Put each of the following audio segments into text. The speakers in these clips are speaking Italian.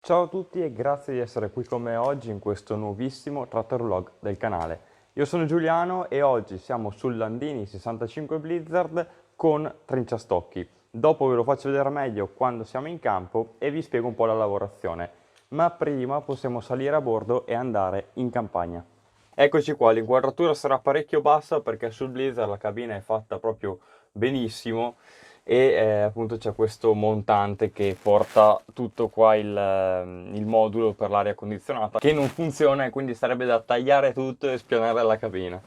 Ciao a tutti e grazie di essere qui con me oggi in questo nuovissimo Trattor Vlog del canale. Io sono Giuliano e oggi siamo sul Landini 65 Blizzard con trinciastocchi. Dopo ve lo faccio vedere meglio quando siamo in campo e vi spiego un po' la lavorazione. Ma prima possiamo salire a bordo e andare in campagna. Eccoci qua, l'inquadratura sarà parecchio bassa perché sul Blizzard la cabina è fatta proprio benissimo e appunto c'è questo montante che porta tutto qua il modulo per l'aria condizionata che non funziona e quindi sarebbe da tagliare tutto e spianare la cabina.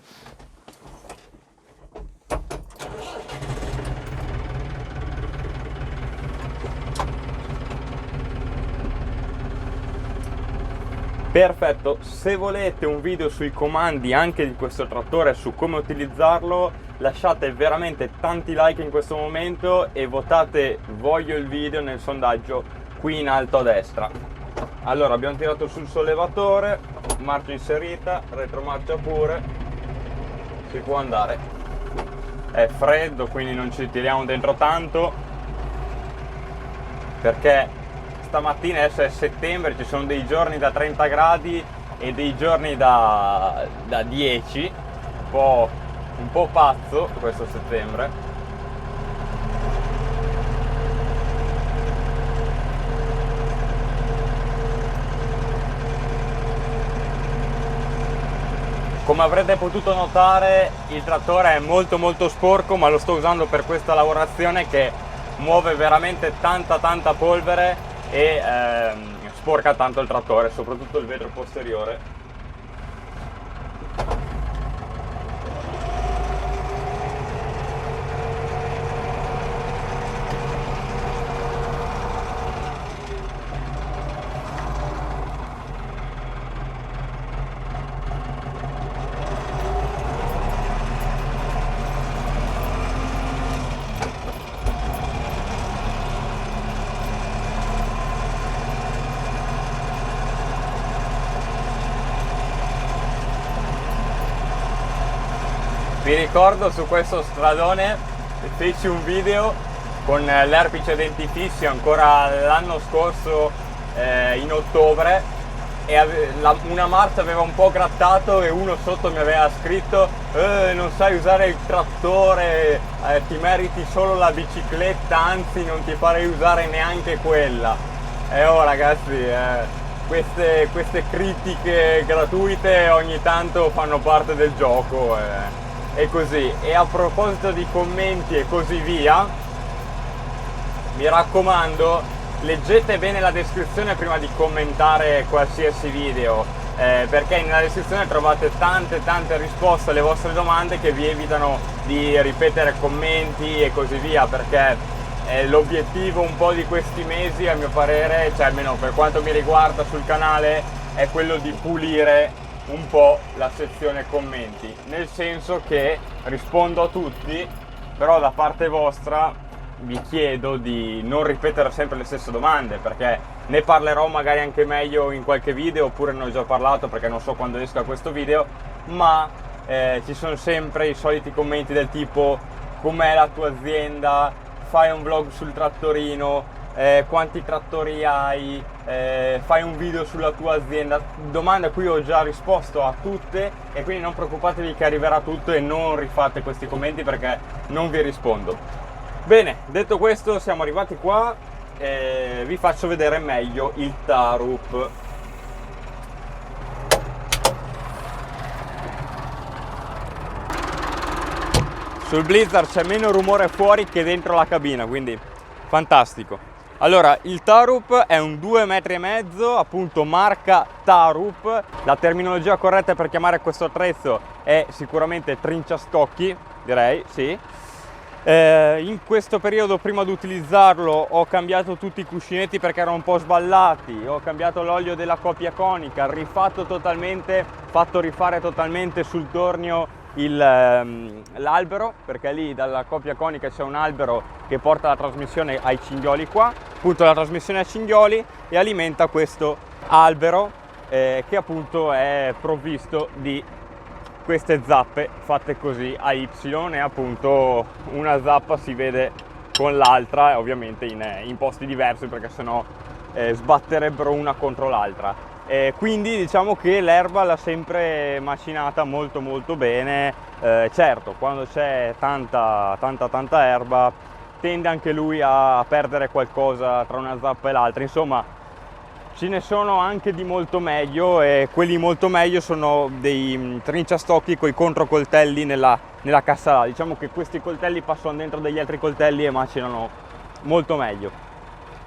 Perfetto, se volete un video sui comandi anche di questo trattore, su come utilizzarlo, lasciate veramente tanti like in questo momento e votate voglio il video nel sondaggio qui in alto a destra. Allora, abbiamo tirato sul sollevatore, marcia inserita, retromarcia pure, si può andare. È freddo, quindi non ci tiriamo dentro tanto, perché stamattina adesso è settembre, ci sono dei giorni da 30 gradi e dei giorni da 10, un po' pazzo questo settembre. Come avrete potuto notare, il trattore è molto sporco, ma lo sto usando per questa lavorazione che muove veramente tanta polvere e sporca tanto il trattore, soprattutto il vetro posteriore. Vi ricordo, su questo stradone feci un video con l'erpice denti fissi ancora l'anno scorso in ottobre e una marcia aveva un po' grattato e uno sotto mi aveva scritto non sai usare il trattore, ti meriti solo la bicicletta, anzi non ti farei usare neanche quella. E oh ragazzi, queste critiche gratuite ogni tanto fanno parte del gioco. E così. E a proposito di commenti e così via, mi raccomando, leggete bene la descrizione prima di commentare qualsiasi video, perché nella descrizione trovate tante risposte alle vostre domande che vi evitano di ripetere commenti e così via, perché l'obiettivo un po' di questi mesi, a mio parere, cioè almeno per quanto mi riguarda sul canale, è quello di pulire un po' la sezione commenti, nel senso che rispondo a tutti, però da parte vostra vi chiedo di non ripetere sempre le stesse domande, perché ne parlerò magari anche meglio in qualche video, oppure ne ho già parlato perché non so quando esca questo video, ma ci sono sempre i soliti commenti del tipo com'è la tua azienda, fai un vlog sul trattorino, quanti trattori hai, fai un video sulla tua azienda, domande a cui ho già risposto a tutte e quindi non preoccupatevi che arriverà tutto e non rifate questi commenti perché non vi rispondo. Bene, detto questo siamo arrivati qua e vi faccio vedere meglio il Tarup. Sul Blizzard c'è meno rumore fuori che dentro la cabina, quindi fantastico. Allora, il Tarup è un 2,5 metri, appunto marca Tarup. La terminologia corretta per chiamare questo attrezzo è sicuramente trinciastocchi, direi, sì. In questo periodo, prima di utilizzarlo, ho cambiato tutti i cuscinetti perché erano un po' sballati, ho cambiato l'olio della coppia conica, fatto rifare totalmente sul tornio l'albero, perché lì dalla coppia conica c'è un albero che porta la trasmissione ai cinghioli qua, appunto la trasmissione a cinghioli, e alimenta questo albero che appunto è provvisto di queste zappe fatte così a Y, e appunto una zappa si vede con l'altra, ovviamente in posti diversi perché sennò sbatterebbero una contro l'altra. Quindi diciamo che l'erba l'ha sempre macinata molto molto bene. Certo, quando c'è tanta erba tende anche lui a perdere qualcosa tra una zappa e l'altra. Insomma, ce ne sono anche di molto meglio, e quelli molto meglio sono dei trinciastocchi con i controcoltelli nella cassa là. Diciamo che questi coltelli passano dentro degli altri coltelli e macinano molto meglio.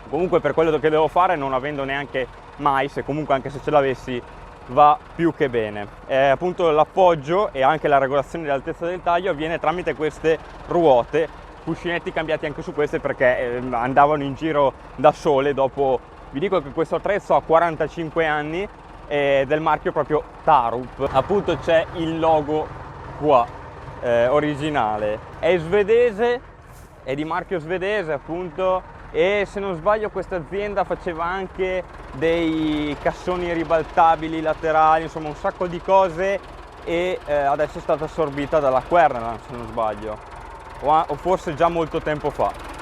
Comunque, per quello che devo fare, non avendo neanche mais, e comunque anche se ce l'avessi va più che bene. Appunto l'appoggio e anche la regolazione dell'altezza del taglio avviene tramite queste ruote, cuscinetti cambiati anche su queste perché andavano in giro da sole. Dopo, vi dico che questo attrezzo ha 45 anni, del marchio proprio Tarup. Appunto c'è il logo qua, originale, è svedese, è di marchio svedese appunto, e se non sbaglio questa azienda faceva anche dei cassoni ribaltabili laterali, insomma un sacco di cose, e adesso è stata assorbita dalla Querneland se non sbaglio, o forse già molto tempo fa.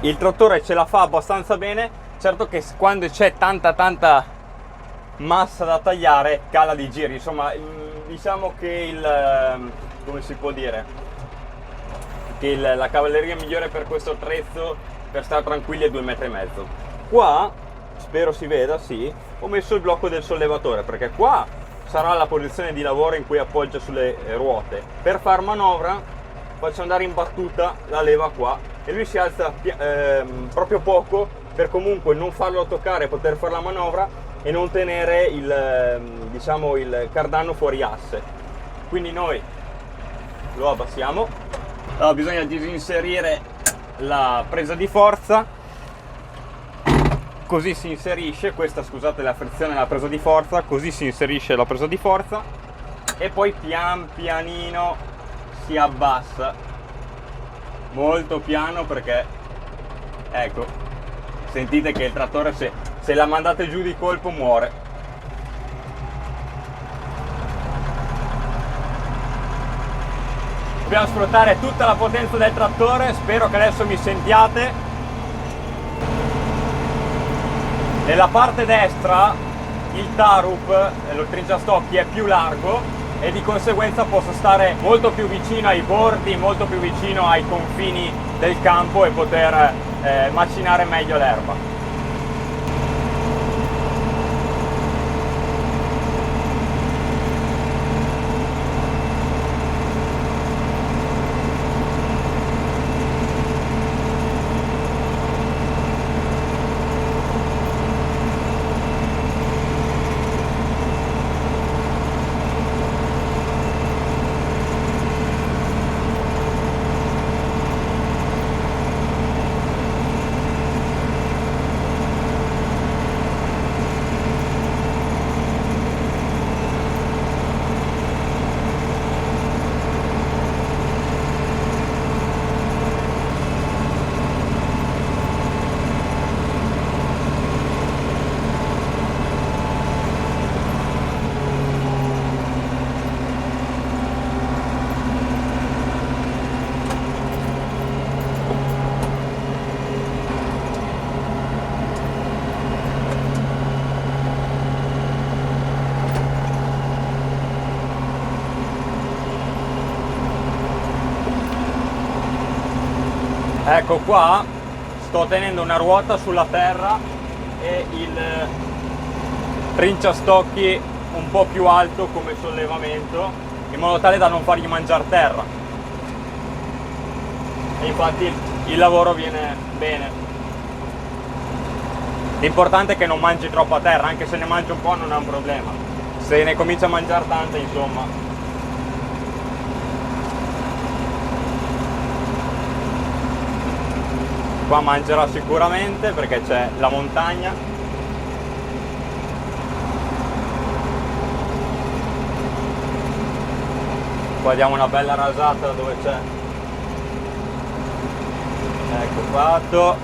Il trattore ce la fa abbastanza bene, certo che quando c'è tanta massa da tagliare cala di giri. Insomma, diciamo che come si può dire, che la cavalleria migliore per questo attrezzo, per stare tranquilli, è 2,5 metri. Qua, spero si veda, sì, ho messo il blocco del sollevatore, perché qua sarà la posizione di lavoro in cui appoggia sulle ruote. Per far manovra faccio andare in battuta la leva qua, e lui si alza proprio poco, per comunque non farlo toccare e poter fare la manovra e non tenere diciamo il cardanno fuori asse. Quindi noi lo abbassiamo. Allora, bisogna disinserire la presa di forza, così si inserisce questa, scusate la frizione della presa di forza, così si inserisce la presa di forza, e poi pian pianino si abbassa, molto piano, perché ecco, sentite che il trattore se la mandate giù di colpo muore. Dobbiamo sfruttare tutta la potenza del trattore, spero che adesso mi sentiate. Nella parte destra il Tarup, lo trinciastocchi, è più largo e di conseguenza posso stare molto più vicino ai bordi, molto più vicino ai confini del campo, e poter macinare meglio l'erba. Ecco qua, sto tenendo una ruota sulla terra e il trinciastocchi un po' più alto come sollevamento, in modo tale da non fargli mangiare terra, e infatti il lavoro viene bene. L'importante è che non mangi troppa terra, anche se ne mangi un po' non è un problema, se ne comincia a mangiare tanta, insomma. Qua mangerà sicuramente perché c'è la montagna. Qua diamo una bella rasata dove c'è. Ecco fatto.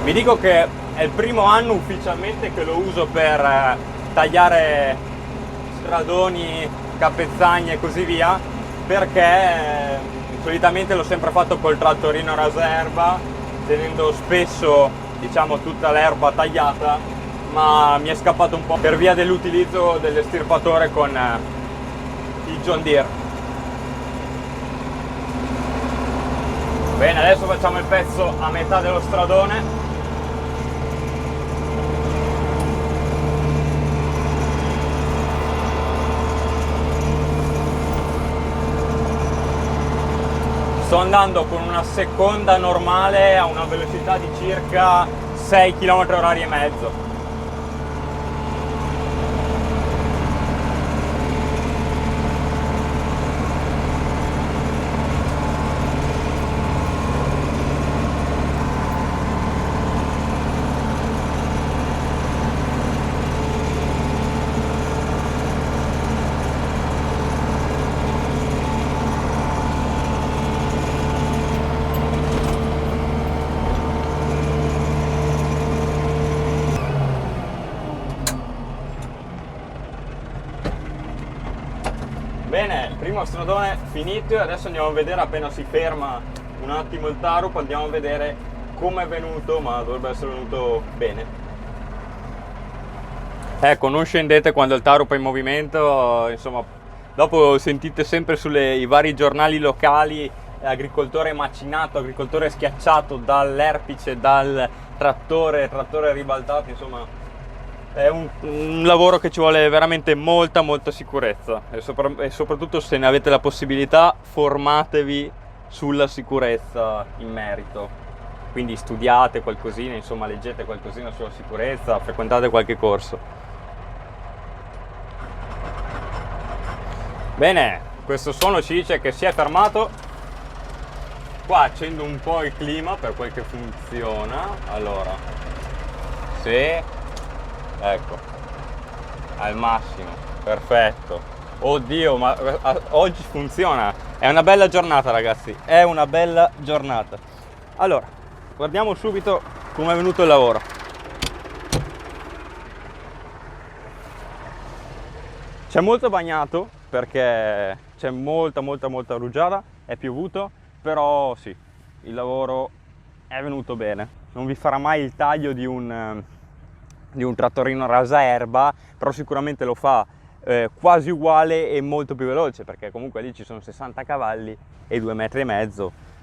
Vi dico che è il primo anno ufficialmente che lo uso per tagliare stradoni, capezzagni e così via, perché solitamente l'ho sempre fatto col trattorino raserva, tenendo spesso, diciamo, tutta l'erba tagliata, ma mi è scappato un po' per via dell'utilizzo dell'estirpatore con il John Deere. Bene, adesso facciamo il pezzo a metà dello stradone. Sto andando con una seconda normale a una velocità di circa 6 km/h e mezzo. Bene, il primo stradone finito e adesso andiamo a vedere, appena si ferma un attimo il tarup, andiamo a vedere come è venuto, ma dovrebbe essere venuto bene. Ecco, non scendete quando il tarup è in movimento, insomma, dopo sentite sempre sui vari giornali locali agricoltore macinato, agricoltore schiacciato dall'erpice, dal trattore ribaltato, insomma. È un lavoro che ci vuole veramente molta sicurezza e soprattutto, se ne avete la possibilità, formatevi sulla sicurezza in merito, quindi studiate qualcosina, insomma, leggete qualcosina sulla sicurezza, frequentate qualche corso. Bene, questo suono ci dice che si è fermato. Qua accendo un po' il clima per quel che funziona. Allora, sì, ecco, al massimo, perfetto. Oddio, ma oggi funziona. È una bella giornata, ragazzi, è una bella giornata. Allora, guardiamo subito come è venuto il lavoro. C'è molto bagnato perché c'è molta rugiada, è piovuto, però sì, il lavoro è venuto bene. Non vi farà mai il taglio di un trattorino rasaerba, però sicuramente lo fa quasi uguale e molto più veloce, perché comunque lì ci sono 60 cavalli e 2,5 metri,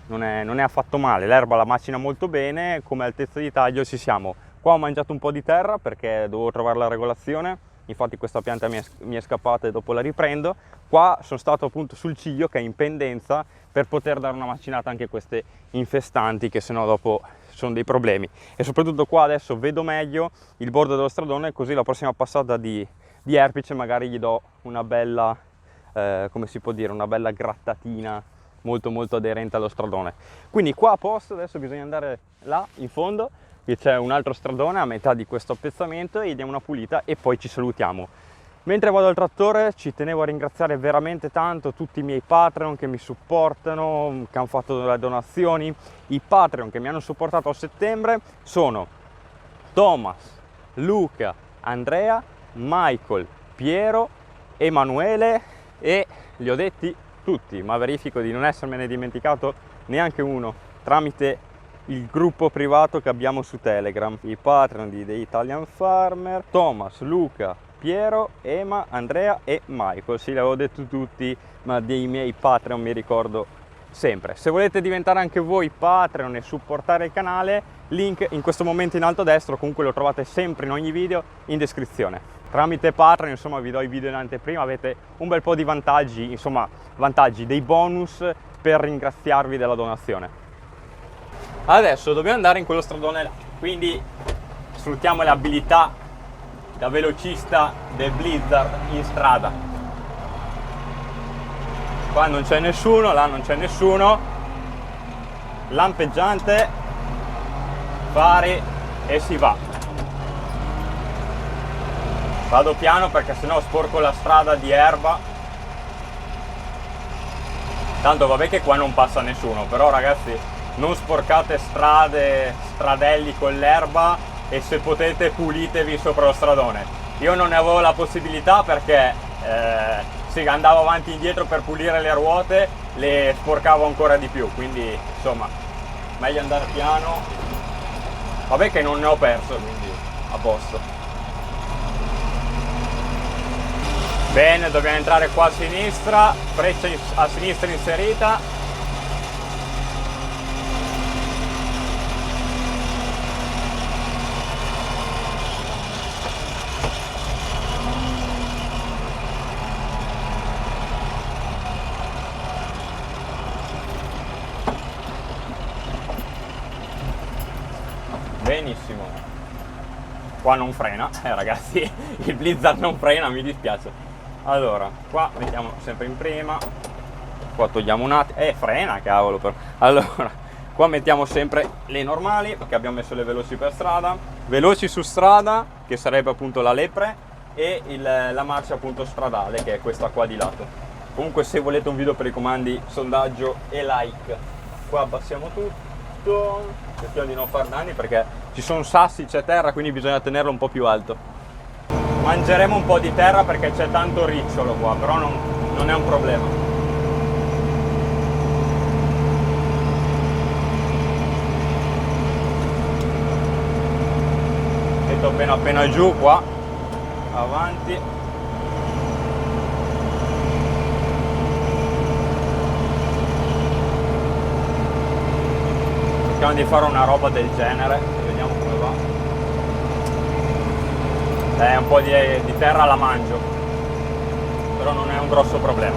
non è affatto male. L'erba la macina molto bene, come altezza di taglio ci siamo. Qua ho mangiato un po' di terra perché dovevo trovare la regolazione, infatti questa pianta mi è scappata e dopo la riprendo. Qua sono stato appunto sul ciglio che è in pendenza per poter dare una macinata anche a queste infestanti, che sennò dopo sono dei problemi. E soprattutto qua adesso vedo meglio il bordo dello stradone, così la prossima passata di erpice magari gli do una bella, come si può dire, una bella grattatina molto aderente allo stradone. Quindi qua a posto, adesso bisogna andare là in fondo, che c'è un altro stradone a metà di questo appezzamento, e diamo una pulita e poi ci salutiamo. Mentre vado al trattore ci tenevo a ringraziare veramente tanto tutti i miei Patreon che mi supportano, che hanno fatto le donazioni. I Patreon che mi hanno supportato a settembre sono Thomas, Luca, Andrea, Michael, Piero, Emanuele, e li ho detti tutti, ma verifico di non essermene dimenticato neanche uno, tramite il gruppo privato che abbiamo su Telegram. I Patreon di The Italian Farmer: Thomas, Luca, Piero, Ema, Andrea e Michael. Sì, li avevo detto tutti, ma dei miei Patreon mi ricordo sempre. Se volete diventare anche voi Patreon e supportare il canale, link in questo momento in alto a destra, comunque lo trovate sempre in ogni video in descrizione. Tramite Patreon, insomma, vi do i video in anteprima, avete un bel po' di vantaggi, insomma, dei bonus per ringraziarvi della donazione. Adesso dobbiamo andare in quello stradone là, quindi sfruttiamo le abilità da velocista del Blizzard in strada. Qua non c'è nessuno, là non c'è nessuno, lampeggiante, fari e si va. Vado piano perché sennò sporco la strada di erba. Tanto vabbè che qua non passa nessuno, però ragazzi, non sporcate stradelli con l'erba, e se potete pulitevi sopra lo stradone. Io non ne avevo la possibilità perché sì, andavo avanti e indietro per pulire le ruote, le sporcavo ancora di più, quindi insomma meglio andare piano. Vabbè che non ne ho perso, quindi a posto. Bene, dobbiamo entrare qua a sinistra, freccia a sinistra inserita. Benissimo, qua non frena, ragazzi, il Blizzard non frena, mi dispiace. Allora, qua mettiamo sempre in prima, qua togliamo un attimo, frena, cavolo però. Allora, qua mettiamo sempre le normali, perché abbiamo messo le veloci per strada, veloci su strada, che sarebbe appunto la lepre, e la marcia appunto stradale, che è questa qua di lato. Comunque se volete un video per i comandi, sondaggio e like. Qua abbassiamo tutto. Cerchiamo di non far danni perché ci sono sassi, c'è terra, quindi bisogna tenerlo un po' più alto. Mangeremo un po' di terra perché c'è tanto ricciolo qua, però non è un problema. Metto appena giù qua, avanti. Cerchiamo di fare una roba del genere, vediamo come va. Un po' di terra la mangio, però non è un grosso problema.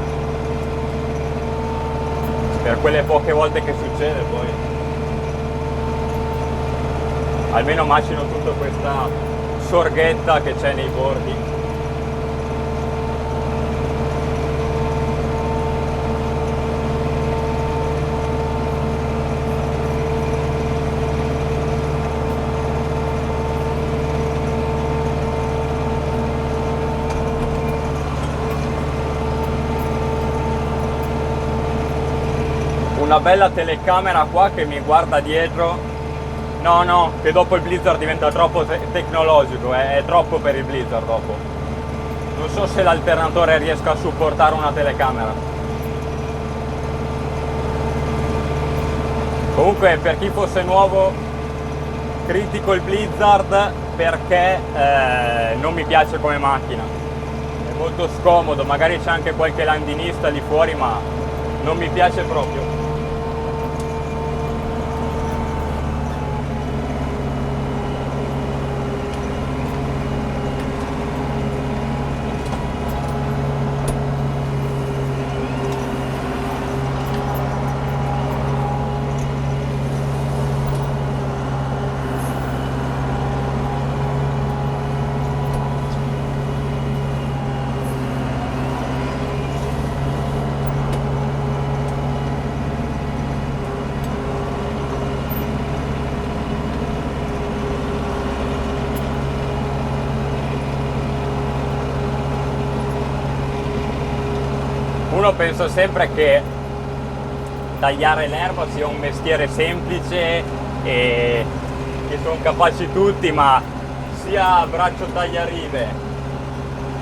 Per quelle poche volte che succede poi almeno macino tutta questa sorghetta che c'è nei bordi. Una bella telecamera qua che mi guarda dietro. No, che dopo il Blizzard diventa troppo tecnologico, è troppo per il Blizzard dopo. Non so se l'alternatore riesca a supportare una telecamera. Comunque per chi fosse nuovo, critico il Blizzard perché non mi piace come macchina. È molto scomodo, magari c'è anche qualche landinista lì fuori, ma non mi piace proprio. Uno pensa sempre che tagliare l'erba sia un mestiere semplice e che sono capaci tutti, ma sia braccio tagliarive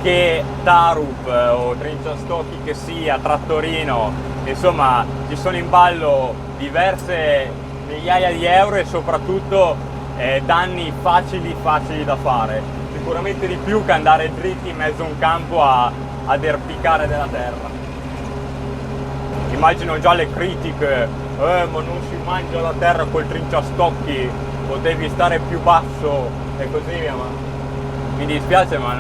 che tarup o trinciastocchi che sia, trattorino, insomma ci sono in ballo diverse migliaia di euro e soprattutto danni facili da fare, sicuramente di più che andare dritti in mezzo a un campo ad erpicare della terra. Immagino già le critiche, ma non si mangia la terra col trinciastocchi, potevi stare più basso e così via, ma mi dispiace, ma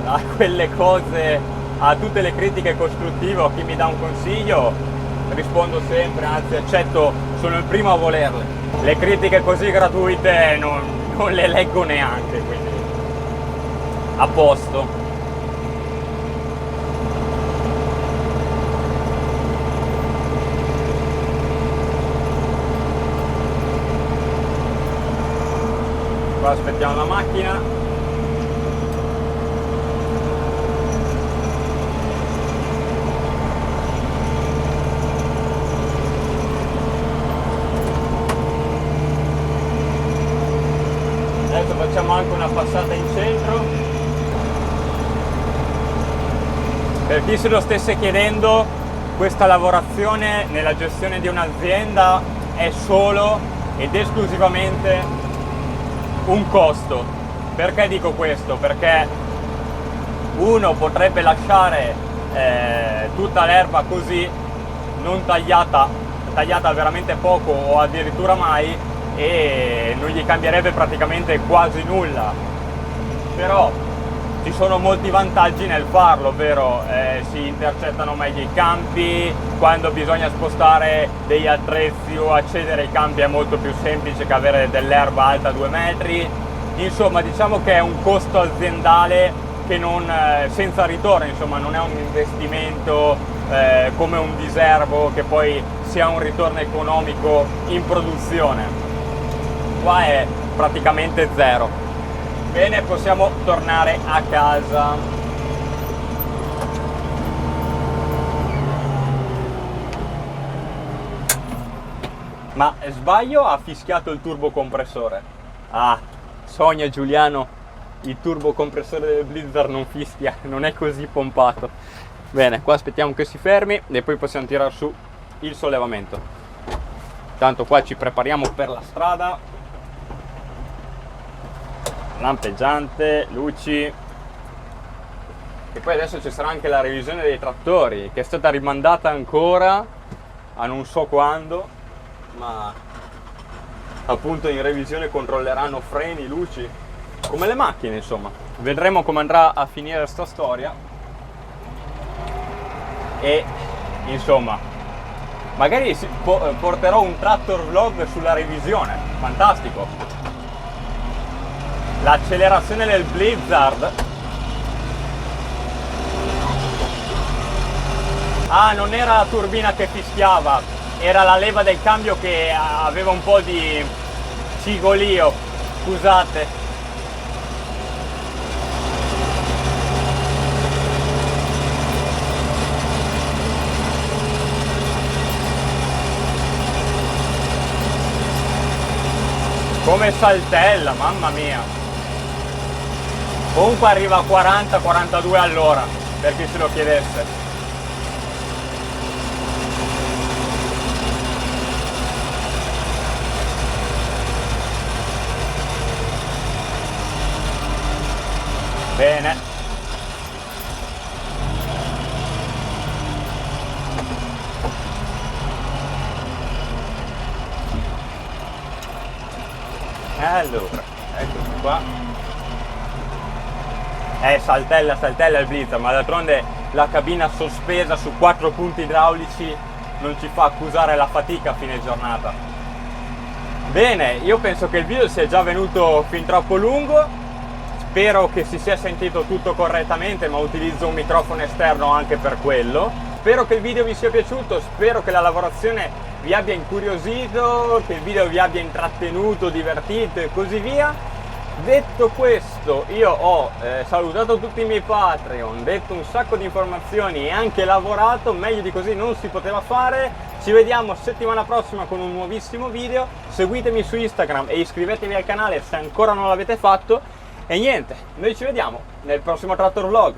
a quelle cose, a tutte le critiche costruttive o chi mi dà un consiglio, rispondo sempre, anzi accetto, sono il primo a volerle. Le critiche così gratuite non le leggo neanche, quindi a posto. Qua aspettiamo la macchina. Adesso facciamo anche una passata in centro. Per chi se lo stesse chiedendo, questa lavorazione nella gestione di un'azienda è solo ed esclusivamente un costo. Perché dico questo? Perché uno potrebbe lasciare tutta l'erba così, non tagliata veramente poco o addirittura mai, e non gli cambierebbe praticamente quasi nulla. Però ci sono molti vantaggi nel farlo, ovvero si intercettano meglio i campi, quando bisogna spostare degli attrezzi o accedere ai campi è molto più semplice che avere dell'erba alta 2 metri. Insomma, diciamo che è un costo aziendale che non, senza ritorno, insomma, non è un investimento come un diserbo che poi si ha un ritorno economico in produzione. Qua è praticamente zero. Bene, possiamo tornare a casa. Ma sbaglio, ha fischiato il turbocompressore? Ah, sogna Giuliano, il turbocompressore del Blizzard non fischia, non è così pompato. Bene, qua aspettiamo che si fermi e poi possiamo tirare su il sollevamento. Tanto qua ci prepariamo per la strada. Lampeggiante, luci, e poi adesso ci sarà anche la revisione dei trattori che è stata rimandata ancora a non so quando, ma appunto in revisione controlleranno freni, luci, come le macchine, insomma. Vedremo come andrà a finire sta storia e insomma magari porterò un tractor vlog sulla revisione. Fantastico. L'accelerazione del Blizzard. Ah, non era la turbina che fischiava, era la leva del cambio che aveva un po' di cigolio. Scusate. Come saltella, mamma mia. Comunque arriva a 40-42 all'ora, per chi se lo chiedesse. Bene. Allora, eccoci qua. Saltella il Blizzard, ma d'altronde la cabina sospesa su 4 punti idraulici non ci fa accusare la fatica a fine giornata. Bene, io penso che il video sia già venuto fin troppo lungo, spero che si sia sentito tutto correttamente, ma utilizzo un microfono esterno anche per quello. Spero che il video vi sia piaciuto, spero che la lavorazione vi abbia incuriosito, che il video vi abbia intrattenuto, divertito e così via. Detto questo, io ho salutato tutti i miei Patreon, detto un sacco di informazioni e anche lavorato, meglio di così non si poteva fare. Ci vediamo settimana prossima con un nuovissimo video, seguitemi su Instagram e iscrivetevi al canale se ancora non l'avete fatto. E niente, noi ci vediamo nel prossimo Trattor Vlog.